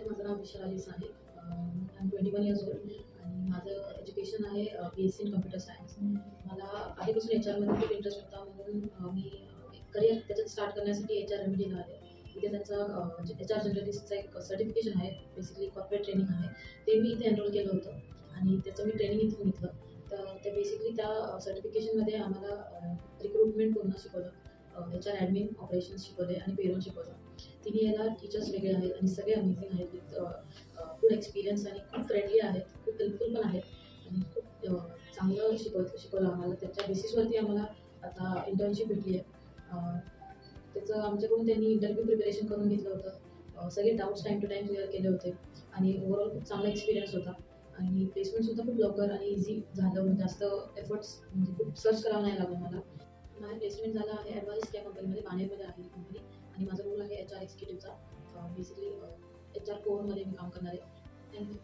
माझं नाव विशाल अली आहे. I am 21 years old आणि माझं एज्युकेशन आहे BSc इन कम्प्युटर सायन्स. मला आधीपासून एचआरमध्ये खूप इंटरेस्ट होता म्हणून मी करिअर त्याच्यात स्टार्ट करण्यासाठी HRMDला आले. इथे त्यांचं HR जनरलिस्टचं एक सर्टिफिकेशन आहे, बेसिकली कॉर्पोरेट ट्रेनिंग आहे. ते मी इथे एनरोल केलं होतं आणि त्याचं मी ट्रेनिंग इथून घेतलं. तर ते बेसिकली त्या सर्टिफिकेशनमध्ये आम्हाला रिक्रुटमेंट पूर्ण शिकवलं. HR ॲडमिन, ऑपरेशन्स शिकवले आणि पेरोल शिकवलं. तिन्ही याला टीचर्स वेगळे आहेत आणि सगळे अमेझिंग आहेत विथ गुड एक्सपिरियन्स आणि खूप फ्रेंडली आहेत, खूप हेल्पफुल पण आहेत आणि खूप चांगलं शिकवलं आम्हाला. त्याच्या बेसिसवरती आम्हाला आता इंटर्नशिप भेटली आहे. त्याचं आमच्याकडून त्यांनी इंटरव्ह्यू प्रिपरेशन करून घेतलं होतं. सगळे doubts time to time clear केले होते आणि ओव्हरऑल खूप चांगला एक्सपिरियन्स होता आणि प्लेसमेंटसुद्धा खूप लवकर आणि इझी झालं. जास्त एफर्ट्स म्हणजे खूप सर्च करावं नाही लागलं मला. माझं प्लेसमेंट झालं आहे ॲडवाइस या कंपनीमध्ये, बाणेरमध्ये आहे कंपनी आणि माझा रोल आहे HR एक्झिक्युटिव्हचा. बेसिकली HR कोअरमध्ये मी काम करणार आहे. थँक्यू.